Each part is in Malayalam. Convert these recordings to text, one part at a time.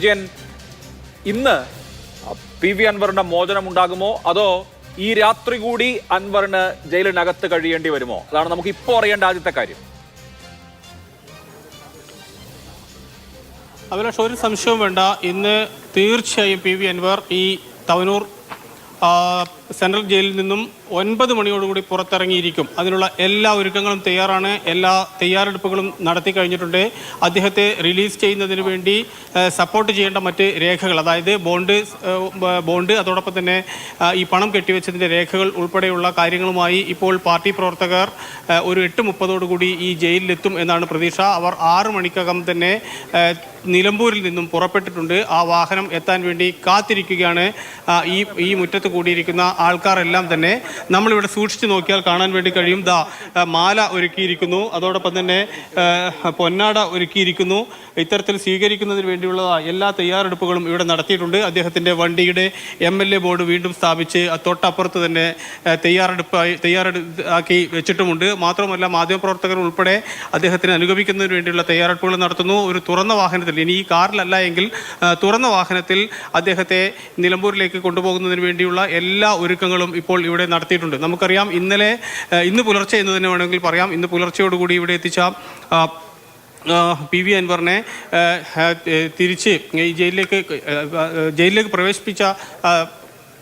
വിജയൻ, ഇന്ന് പി വി അൻവറിന്റെ മോചനം ഉണ്ടാകുമോ, അതോ ഈ രാത്രി കൂടി അൻവറിന് ജയിലിനകത്ത് കഴിയേണ്ടി വരുമോ? അതാണ് നമുക്ക് ഇപ്പോൾ അറിയേണ്ട ആദ്യത്തെ കാര്യം. അഭിലാഷ്, ഒരു സംശയവും വേണ്ട. ഇന്ന് തീർച്ചയായും പി വി അൻവർ ഈ തവനൂർ സെൻട്രൽ ജയിലിൽ നിന്നും 9 മണിയോടുകൂടി പുറത്തിറങ്ങിയിരിക്കും. അതിനുള്ള എല്ലാ ഒരുക്കങ്ങളും തയ്യാറാണ്. എല്ലാ തയ്യാറെടുപ്പുകളും നടത്തി കഴിഞ്ഞിട്ടുണ്ട്. അദ്ദേഹത്തെ റിലീസ് ചെയ്യുന്നതിന് വേണ്ടി സപ്പോർട്ട് ചെയ്യേണ്ട മറ്റ് രേഖകൾ, അതായത് ബോണ്ട് അതോടൊപ്പം തന്നെ ഈ പണം കെട്ടിവെച്ചതിൻ്റെ രേഖകൾ ഉൾപ്പെടെയുള്ള കാര്യങ്ങളുമായി ഇപ്പോൾ പാർട്ടി പ്രവർത്തകർ ഒരു 8:30 ഈ ജയിലിലെത്തും എന്നാണ് പ്രതീക്ഷ. അവർ 6 മണിക്കകം തന്നെ നിലമ്പൂരിൽ നിന്നും പുറപ്പെട്ടിട്ടുണ്ട്. ആ വാഹനം എത്താൻ വേണ്ടി കാത്തിരിക്കുകയാണ് ഈ മുറ്റത്ത് കൂടിയിരിക്കുന്ന ആൾക്കാരെല്ലാം തന്നെ. നമ്മളിവിടെ സൂക്ഷിച്ചു നോക്കിയാൽ കാണാൻ വേണ്ടി കഴിയും. മാല ഒരുക്കിയിരിക്കുന്നു, അതോടൊപ്പം തന്നെ പൊന്നാട ഒരുക്കിയിരിക്കുന്നു. ഇത്തരത്തിൽ സ്വീകരിക്കുന്നതിന് വേണ്ടിയുള്ള എല്ലാ തയ്യാറെടുപ്പുകളും ഇവിടെ നടത്തിയിട്ടുണ്ട്. അദ്ദേഹത്തിൻ്റെ വണ്ടിയുടെ MLA ബോർഡ് വീണ്ടും സ്ഥാപിച്ച് തൊട്ടപ്പുറത്ത് തന്നെ തയ്യാറാക്കി വെച്ചിട്ടുമുണ്ട്. മാത്രമല്ല, മാധ്യമപ്രവർത്തകർ ഉൾപ്പെടെ അദ്ദേഹത്തിന് അനുഗമിക്കുന്നതിന് വേണ്ടിയുള്ള തയ്യാറെടുപ്പുകൾ നടത്തുന്നു. ഒരു തുറന്ന വാഹനത്തിൽ, ഇനി ഈ കാറിലല്ല എങ്കിൽ തുറന്ന വാഹനത്തിൽ അദ്ദേഹത്തെ നിലമ്പൂരിലേക്ക് കൊണ്ടുപോകുന്നതിന് വേണ്ടിയുള്ള എല്ലാ ഒരുക്കങ്ങളും ഇപ്പോൾ ഇവിടെ നടത്തിയിട്ടുണ്ട്. നമുക്കറിയാം, ഇന്ന് പുലർച്ചെ എന്ന് തന്നെ വേണമെങ്കിൽ പറയാം, ഇന്ന് പുലർച്ചയോടുകൂടി ഇവിടെ എത്തിച്ച പി വി അൻവറിനെ തിരിച്ച് ഈ ജയിലിലേക്ക് പ്രവേശിപ്പിച്ച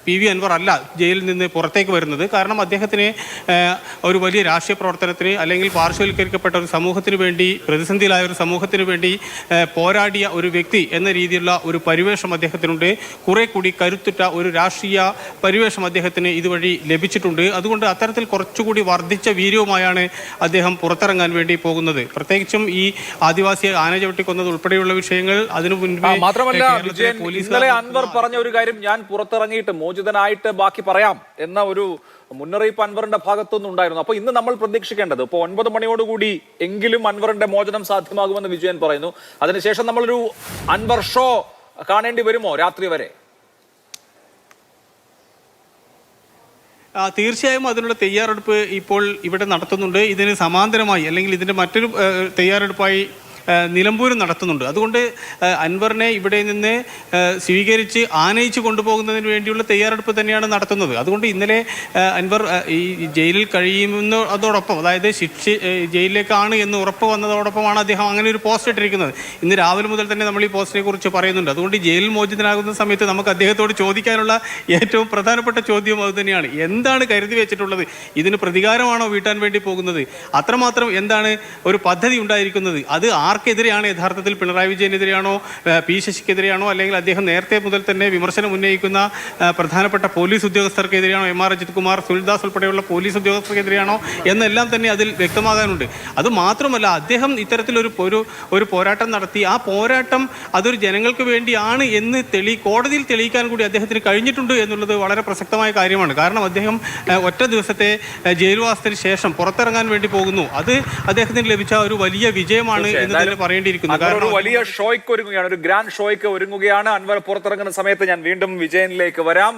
പി വി അൻവർ അല്ല ജയിലിൽ നിന്ന് പുറത്തേക്ക് വരുന്നത്. കാരണം അദ്ദേഹത്തിന് ഒരു വലിയ രാഷ്ട്രീയ പ്രവർത്തനത്തിന്, അല്ലെങ്കിൽ പാർശ്വവൽക്കരിക്കപ്പെട്ട ഒരു സമൂഹത്തിന് വേണ്ടി, പ്രതിസന്ധിയിലായ ഒരു സമൂഹത്തിന് വേണ്ടി പോരാടിയ ഒരു വ്യക്തി എന്ന രീതിയിലുള്ള ഒരു പരിവേഷം അദ്ദേഹത്തിനുണ്ട്. കുറെ കൂടി കരുത്തുറ്റ ഒരു രാഷ്ട്രീയ പരിവേഷം അദ്ദേഹത്തിന് ഇതുവഴി ലഭിച്ചിട്ടുണ്ട്. അതുകൊണ്ട് അത്തരത്തിൽ കുറച്ചുകൂടി വർദ്ധിച്ച വീര്യവുമായാണ് അദ്ദേഹം പുറത്തിറങ്ങാൻ വേണ്ടി പോകുന്നത്. പ്രത്യേകിച്ചും ഈ ആദിവാസി ആന ചവിട്ടിക്കൊന്നത് ഉൾപ്പെടെയുള്ള വിഷയങ്ങൾ അതിനു മുൻപേ മാത്രമല്ല, ഇന്നലെ അൻവർ പറഞ്ഞ ഒരു കാര്യം, ഞാൻ പുറത്തിറങ്ങിയിട്ട് മോചിതനായിട്ട് ബാക്കി പറയാം എന്ന ഒരു മുന്നറിയിപ്പ് അൻവറിന്റെ ഭാഗത്തുനിന്ന് ഉണ്ടായിരുന്നു. അപ്പൊ ഇന്ന് നമ്മൾ പ്രതീക്ഷിക്കേണ്ടത്, ഇപ്പോൾ 9 മണിയോടുകൂടി എങ്കിലും അൻവറിന്റെ മോചനം സാധ്യമാകുമെന്ന് വിജയൻ പറയുന്നു. അതിനുശേഷം നമ്മളൊരു അൻവർ ഷോ കാണേണ്ടി വരുമോ രാത്രി വരെ? തീർച്ചയായും അതിനുള്ള തയ്യാറെടുപ്പ് ഇപ്പോൾ ഇവിടെ നടത്തുന്നുണ്ട്. ഇതിന് സമാന്തരമായി, അല്ലെങ്കിൽ ഇതിന്റെ മറ്റൊരു തയ്യാറെടുപ്പായി നിലമ്പൂരും നടത്തുന്നുണ്ട്. അതുകൊണ്ട് അൻവറിനെ ഇവിടെ നിന്ന് സ്വീകരിച്ച് ആനയിച്ച് കൊണ്ടുപോകുന്നതിന് വേണ്ടിയുള്ള തയ്യാറെടുപ്പ് തന്നെയാണ് നടത്തുന്നത്. അതുകൊണ്ട് ഇന്നലെ അൻവർ ഈ ജയിലിൽ കഴിയുമെന്ന് അതോടൊപ്പം, അതായത് ജയിലിലേക്കാണ് എന്ന് ഉറപ്പ് വന്നതോടൊപ്പമാണ് അദ്ദേഹം അങ്ങനെ ഒരു പോസ്റ്റ് ഇട്ടിരിക്കുന്നത്. ഇന്ന് രാവിലെ മുതൽ തന്നെ നമ്മൾ ഈ പോസ്റ്റിനെ കുറിച്ച് പറയുന്നുണ്ട്. അതുകൊണ്ട് ജയിലിൽ മോചിതനാകുന്ന സമയത്ത് നമുക്ക് അദ്ദേഹത്തോട് ചോദിക്കാനുള്ള ഏറ്റവും പ്രധാനപ്പെട്ട ചോദ്യം അത് തന്നെയാണ്. എന്താണ് കരുതി വെച്ചിട്ടുള്ളത്? ഇതിന് പ്രതികാരമാണോ വീട്ടാൻ വേണ്ടി പോകുന്നത്? അത്രമാത്രം എന്താണ് ഒരു പദ്ധതി ഉണ്ടായിരിക്കുന്നത്? അത് ആർക്കെതിരെയാണ്? യഥാർത്ഥത്തിൽ പിണറായി വിജയനെതിരെയാണോ, പി ശശിക്കെതിരെയാണോ, അല്ലെങ്കിൽ അദ്ദേഹം നേരത്തെ മുതൽ തന്നെ വിമർശനം ഉന്നയിക്കുന്ന പ്രധാനപ്പെട്ട പോലീസ് ഉദ്യോഗസ്ഥർക്കെതിരെയാണോ, MR അജിത് കുമാർ, സുനിൽദാസ് ഉൾപ്പെടെയുള്ള പോലീസ് ഉദ്യോഗസ്ഥർക്കെതിരെയാണോ എന്നെല്ലാം തന്നെ അതിൽ വ്യക്തമാകാനുണ്ട്. അത് മാത്രമല്ല, അദ്ദേഹം ഇത്തരത്തിലൊരു പോരാട്ടം നടത്തി. ആ പോരാട്ടം അതൊരു ജനങ്ങൾക്ക് വേണ്ടിയാണ് എന്ന് കോടതിയിൽ തെളിയിക്കാൻ കൂടി അദ്ദേഹത്തിന് കഴിഞ്ഞിട്ടുണ്ട് എന്നുള്ളത് വളരെ പ്രസക്തമായ കാര്യമാണ്. കാരണം അദ്ദേഹം ഒറ്റ ദിവസത്തെ ജയിൽവാസത്തിന് ശേഷം പുറത്തിറങ്ങാൻ വേണ്ടി പോകുന്നു. അത് അദ്ദേഹത്തിന് ലഭിച്ച ഒരു വലിയ വിജയമാണ് എന്ന് പറയേണ്ടിയിരിക്കുന്നു. ഒരു വലിയ ഷോയ്ക്ക് ഒരുങ്ങുകയാണ്, ഒരു ഗ്രാൻഡ് ഷോയ്ക്ക് ഒരുങ്ങുകയാണ് അൻവർ പുറത്തിറങ്ങുന്ന സമയത്ത്. ഞാൻ വീണ്ടും വിജയനിലേക്ക് വരാം.